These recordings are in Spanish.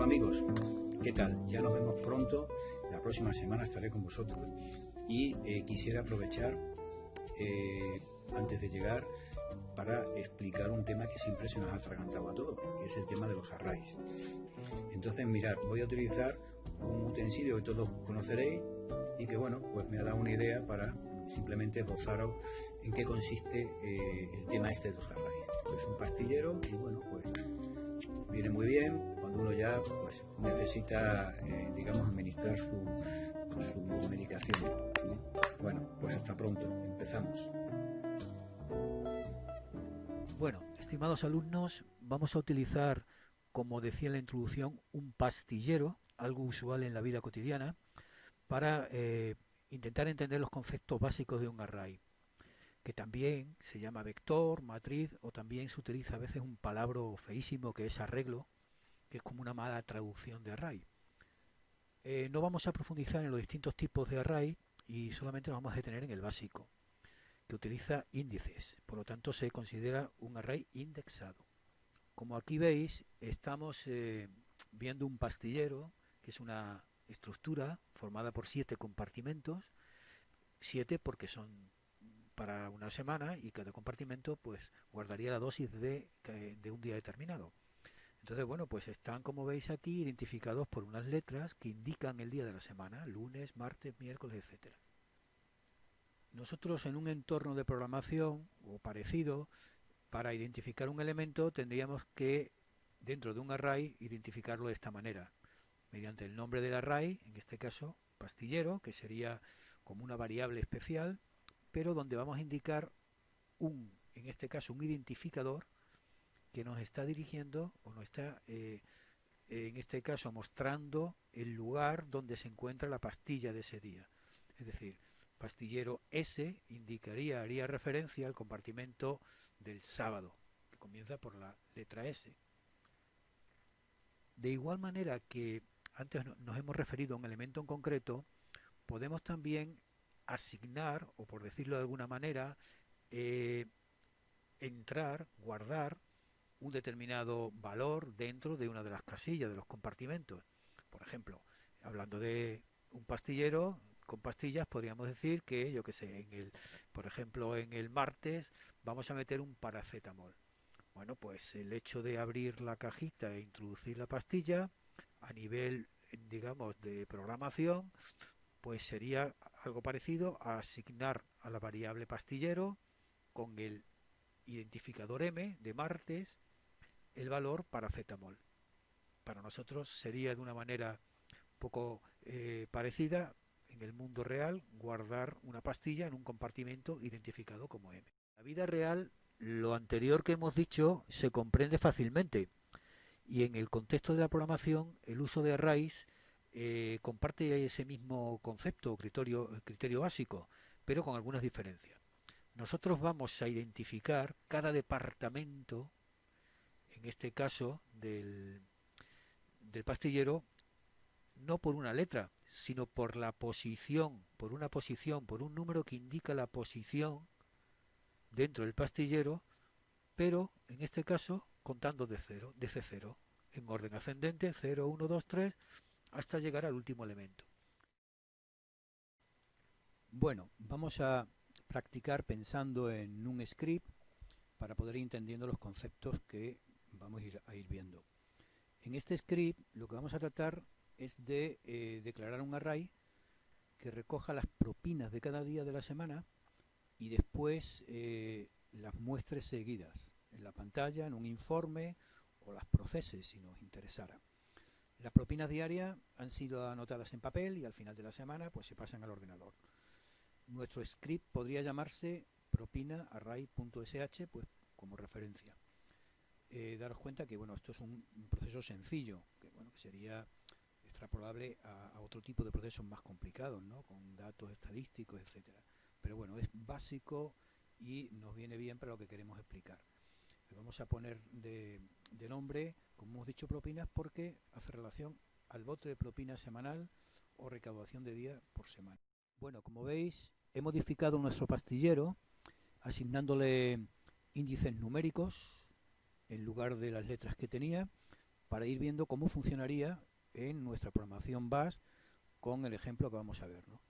amigos, ¿qué tal? Ya nos vemos pronto, la próxima semana estaré con vosotros y quisiera aprovechar antes de llegar para explicar un tema que siempre se nos ha atragantado a todos, que es el tema de los arrays. Entonces, mirad, voy a utilizar un utensilio que todos conoceréis y que, bueno, pues me ha dado una idea para simplemente esbozaros en qué consiste el tema este de los arrays. Pues un pastillero y, bueno, pues viene muy bien cuando uno ya pues necesita, digamos, administrar su medicación, ¿sí? Bueno, pues hasta pronto, empezamos. Bueno, estimados alumnos, vamos a utilizar, como decía en la introducción, un pastillero, algo usual en la vida cotidiana, para intentar entender los conceptos básicos de un array, que también se llama vector, matriz, o también se utiliza a veces un palabra feísimo que es arreglo, que es como una mala traducción de array. No vamos a profundizar en los distintos tipos de array y solamente nos vamos a detener en el básico, que utiliza índices, por lo tanto se considera un array indexado. Como aquí veis, estamos viendo un pastillero, que es una estructura formada por 7 compartimentos, 7 porque son para una semana y cada compartimento pues guardaría la dosis de un día determinado. Entonces, bueno, pues están, como veis aquí, identificados por unas letras que indican el día de la semana, lunes, martes, miércoles, etcétera. Nosotros en un entorno de programación o parecido, para identificar un elemento tendríamos que, dentro de un array, identificarlo de esta manera, mediante el nombre del array, en este caso pastillero, que sería como una variable especial, pero donde vamos a indicar en este caso, un identificador que nos está dirigiendo o nos está, en este caso, mostrando el lugar donde se encuentra la pastilla de ese día. Es decir, pastillero S haría referencia al compartimento del sábado, que comienza por la letra S. De igual manera que antes nos hemos referido a un elemento en concreto, podemos también asignar, o por decirlo de alguna manera, guardar un determinado valor dentro de una de las casillas de los compartimentos. Por ejemplo, hablando de un pastillero con pastillas, podríamos decir que, yo que sé, por ejemplo, en el martes vamos a meter un paracetamol. Bueno, pues el hecho de abrir la cajita e introducir la pastilla a nivel, digamos, de programación, pues sería algo parecido a asignar a la variable pastillero con el identificador M de martes el valor paracetamol. Para nosotros sería de una manera un poco parecida en el mundo real guardar una pastilla en un compartimento identificado como M. En la vida real, lo anterior que hemos dicho se comprende fácilmente y en el contexto de la programación el uso de arrays comparte ese mismo concepto o criterio básico, pero con algunas diferencias. Nosotros vamos a identificar cada departamento, en este caso del pastillero, no por una letra, sino por la posición, por un número que indica la posición dentro del pastillero, pero en este caso contando de C0, en orden ascendente, 0, 1, 2, 3, hasta llegar al último elemento. Bueno, vamos a practicar pensando en un script para poder ir entendiendo los conceptos que vamos a ir viendo. En este script lo que vamos a tratar es de declarar un array que recoja las propinas de cada día de la semana y después las muestre seguidas en la pantalla, en un informe, o las procese si nos interesara. Las propinas diarias han sido anotadas en papel y al final de la semana pues se pasan al ordenador. Nuestro script podría llamarse propinaarray.sh, pues como referencia. Daros cuenta que bueno, esto es un proceso sencillo, que bueno, que sería extrapolable a otro tipo de procesos más complicados, ¿no? Con datos estadísticos, etcétera. Pero bueno, es básico y nos viene bien para lo que queremos explicar. Le vamos a poner de nombre, como hemos dicho, propinas, porque hace relación al bote de propina semanal o recaudación de día por semana. Bueno, como veis, he modificado nuestro pastillero asignándole índices numéricos en lugar de las letras que tenía, para ir viendo cómo funcionaría en nuestra programación BAS con el ejemplo que vamos a ver, ¿no?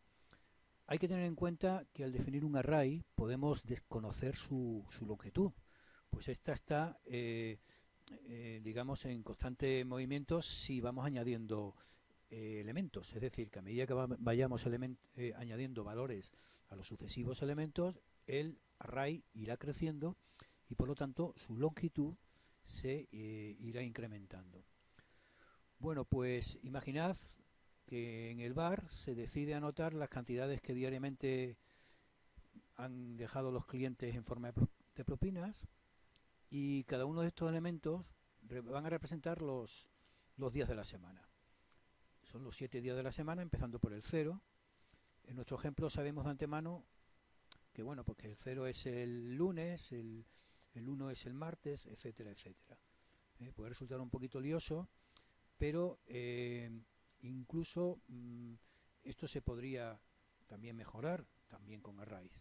Hay que tener en cuenta que al definir un array podemos desconocer su longitud, pues esta está, digamos, en constante movimiento si vamos añadiendo elementos, es decir, que a medida que vayamos añadiendo valores a los sucesivos elementos, el array irá creciendo y por lo tanto su longitud se irá incrementando. Bueno, pues imaginad que en el bar se decide anotar las cantidades que diariamente han dejado los clientes en forma de propinas, y cada uno de estos elementos van a representar los días de la semana. Son los 7 días de la semana, empezando por el 0. En nuestro ejemplo sabemos de antemano que, bueno, porque el 0 es el lunes, el 1 es el martes, etcétera, etcétera. Puede resultar un poquito lioso, pero incluso esto se podría también mejorar, también con arrays.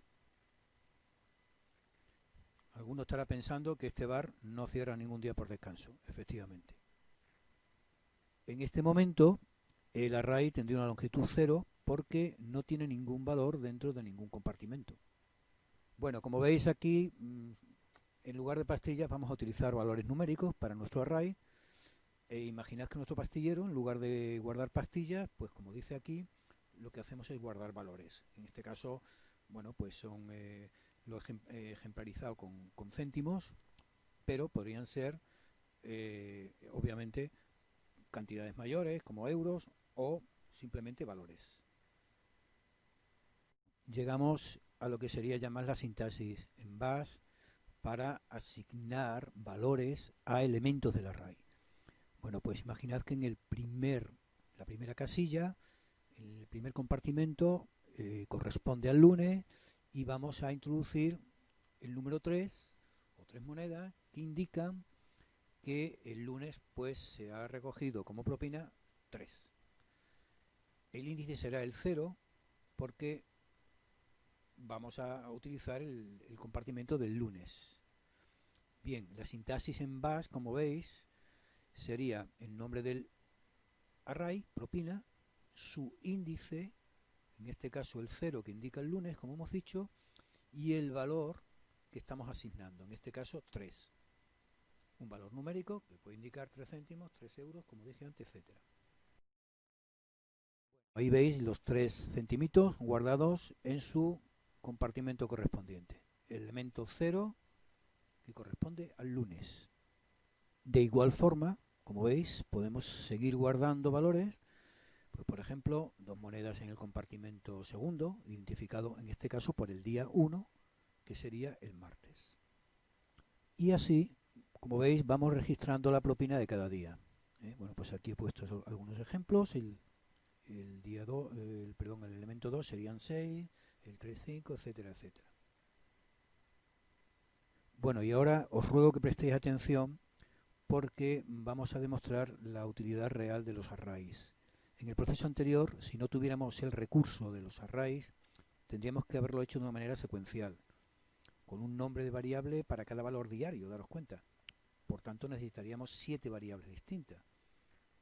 Alguno estará pensando que este bar no cierra ningún día por descanso, efectivamente. En este momento el array tendría una longitud 0 porque no tiene ningún valor dentro de ningún compartimento. Bueno, como veis aquí, en lugar de pastillas vamos a utilizar valores numéricos para nuestro array. Imaginad que nuestro pastillero, en lugar de guardar pastillas, pues como dice aquí, lo que hacemos es guardar valores. En este caso, bueno, pues son lo ejemplarizado con céntimos, pero podrían ser, obviamente, cantidades mayores, como euros, o simplemente valores. Llegamos a lo que sería llamar la sintaxis en BAS para asignar valores a elementos del array. Bueno, pues imaginad que en la primera casilla, el primer compartimento corresponde al lunes, y vamos a introducir el número 3 o 3 monedas que indican que el lunes pues se ha recogido como propina 3. El índice será el 0 porque vamos a utilizar el compartimento del lunes. Bien, la sintaxis en BAS, como veis, sería el nombre del array, propina, su índice, en este caso el 0 que indica el lunes, como hemos dicho, y el valor que estamos asignando, en este caso 3. Un valor numérico que puede indicar 3 céntimos, 3 euros, como dije antes, etcétera. Ahí veis los 3 centímetros guardados en su compartimento correspondiente. El elemento 0 que corresponde al lunes. De igual forma, como veis, podemos seguir guardando valores. Pues, por ejemplo, 2 monedas en el compartimento segundo, identificado en este caso por el día 1, que sería el martes. Y así, como veis, vamos registrando la propina de cada día. Bueno, pues aquí he puesto algunos ejemplos. El día 2, el elemento 2 serían 6, el 3, 5, etcétera, etcétera. Bueno, y ahora os ruego que prestéis atención porque vamos a demostrar la utilidad real de los arrays. En el proceso anterior, si no tuviéramos el recurso de los arrays, tendríamos que haberlo hecho de una manera secuencial, con un nombre de variable para cada valor diario, daros cuenta. Por tanto, necesitaríamos 7 variables distintas.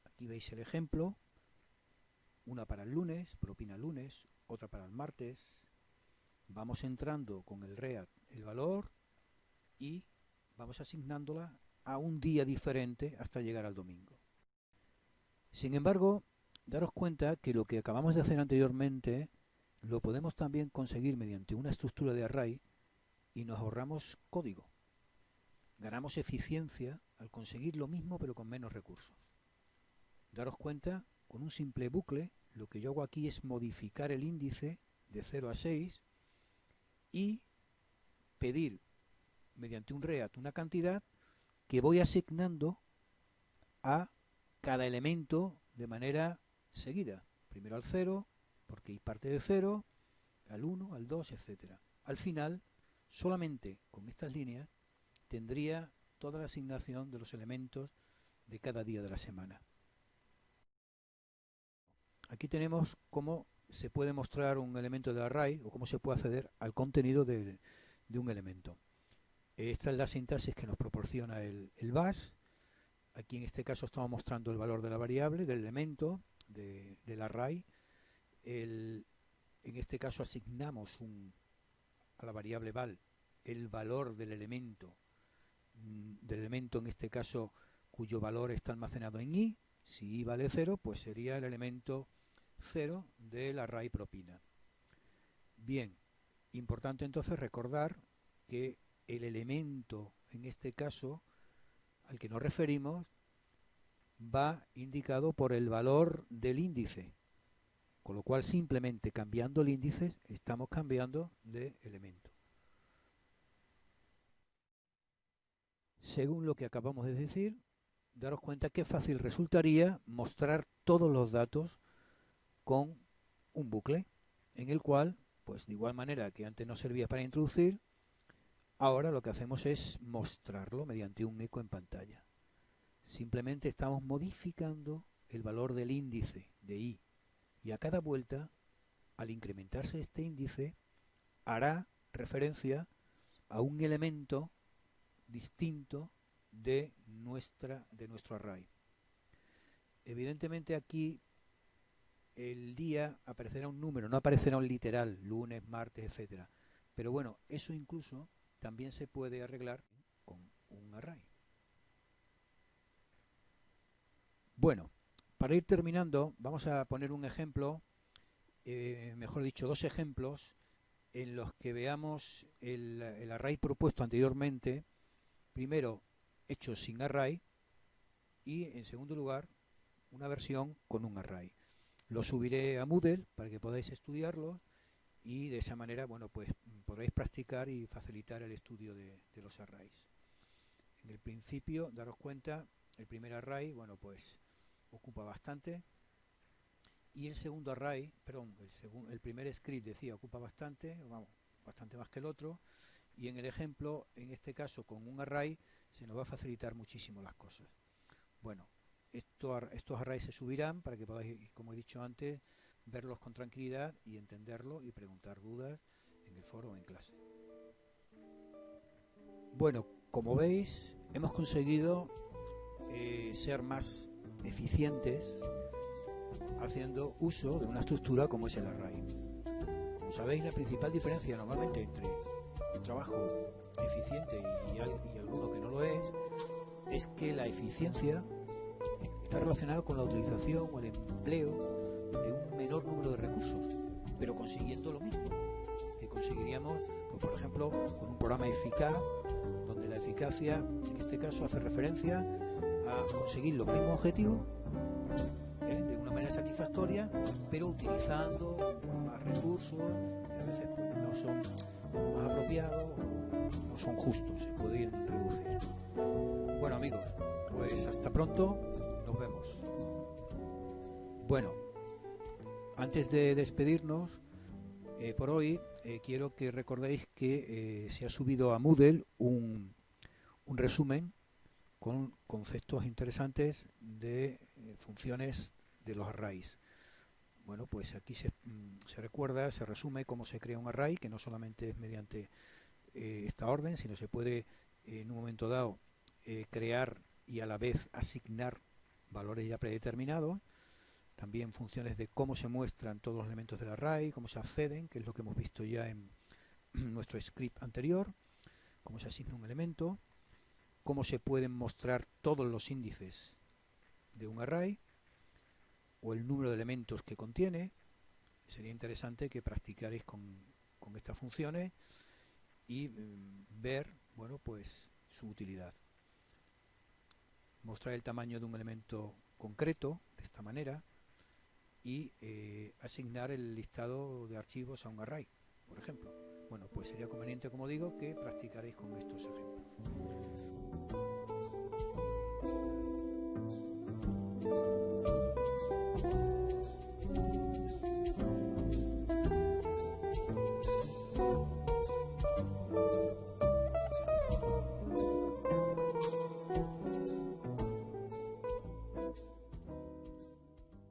Aquí veis el ejemplo, una para el lunes, propina lunes, otra para el martes. Vamos entrando con el read el valor y vamos asignándola a un día diferente hasta llegar al domingo. Sin embargo, daros cuenta que lo que acabamos de hacer anteriormente lo podemos también conseguir mediante una estructura de array y nos ahorramos código. Ganamos eficiencia al conseguir lo mismo pero con menos recursos. Daros cuenta, con un simple bucle, lo que yo hago aquí es modificar el índice de 0 a 6 y pedir mediante un read una cantidad que voy asignando a cada elemento de manera seguida. Primero al 0, porque parte de 0, al 1, al 2, etcétera. Al final, solamente con estas líneas, tendría toda la asignación de los elementos de cada día de la semana. Aquí tenemos cómo se puede mostrar un elemento de array o cómo se puede acceder al contenido de un elemento. Esta es la sintaxis que nos proporciona el BAS. aquí en este caso estamos mostrando el valor de la variable, del elemento, del array. En este caso asignamos a la variable val el valor del elemento en este caso cuyo valor está almacenado en i. Si i vale 0, pues sería el elemento 0 del array propina. Bien, importante entonces recordar que el elemento en este caso al que nos referimos va indicado por el valor del índice, con lo cual simplemente cambiando el índice estamos cambiando de elemento. Según lo que acabamos de decir, daros cuenta qué fácil resultaría mostrar todos los datos con un bucle, en el cual, pues de igual manera que antes nos servía para introducir, ahora lo que hacemos es mostrarlo mediante un eco en pantalla. Simplemente estamos modificando el valor del índice de i, y a cada vuelta, al incrementarse este índice, hará referencia a un elemento distinto de nuestro array. Evidentemente aquí el día aparecerá un número, no aparecerá un literal, lunes, martes, etcétera. Pero bueno, eso incluso también se puede arreglar con un array. Bueno, para ir terminando, vamos a poner un ejemplo, mejor dicho, dos ejemplos en los que veamos el array propuesto anteriormente, primero hecho sin array y en segundo lugar una versión con un array. Lo subiré a Moodle para que podáis estudiarlo y de esa manera, bueno, pues podréis practicar y facilitar el estudio de los arrays. En el principio, daros cuenta, el primer array, bueno, pues ocupa bastante, y el segundo array, perdón, el primer script decía ocupa bastante, vamos, bastante más que el otro, y en el ejemplo, en este caso con un array, se nos va a facilitar muchísimo las cosas. Bueno, estos arrays se subirán para que podáis, como he dicho antes, verlos con tranquilidad y entenderlo y preguntar dudas en el foro o en clase. Bueno, como veis, hemos conseguido ser más eficientes haciendo uso de una estructura como es el array. Como sabéis, la principal diferencia normalmente entre un trabajo eficiente y alguno que no lo es que la eficiencia está relacionada con la utilización o el empleo de un menor número de recursos, pero consiguiendo lo mismo que conseguiríamos, pues, por ejemplo, con un programa eficaz, donde la eficacia en este caso hace referencia a conseguir los mismos objetivos de una manera satisfactoria, pero utilizando más recursos que a veces pues, no son más apropiados o no son justos, se pueden reducir. Bueno, amigos, pues hasta pronto, nos vemos. Bueno, antes de despedirnos por hoy, quiero que recordéis que se ha subido a Moodle un resumen con conceptos interesantes de funciones de los arrays. Bueno, pues aquí se recuerda, se resume cómo se crea un array, que no solamente es mediante esta orden, sino se puede en un momento dado crear y a la vez asignar valores ya predeterminados. También funciones de cómo se muestran todos los elementos del array, cómo se acceden, que es lo que hemos visto ya en nuestro script anterior, cómo se asigna un elemento, cómo se pueden mostrar todos los índices de un array o el número de elementos que contiene. Sería interesante que practicaréis con estas funciones y ver, bueno, pues su utilidad. Mostrar el tamaño de un elemento concreto de esta manera y asignar el listado de archivos a un array, por ejemplo. Bueno, pues sería conveniente, como digo, que practicaréis con estos ejemplos.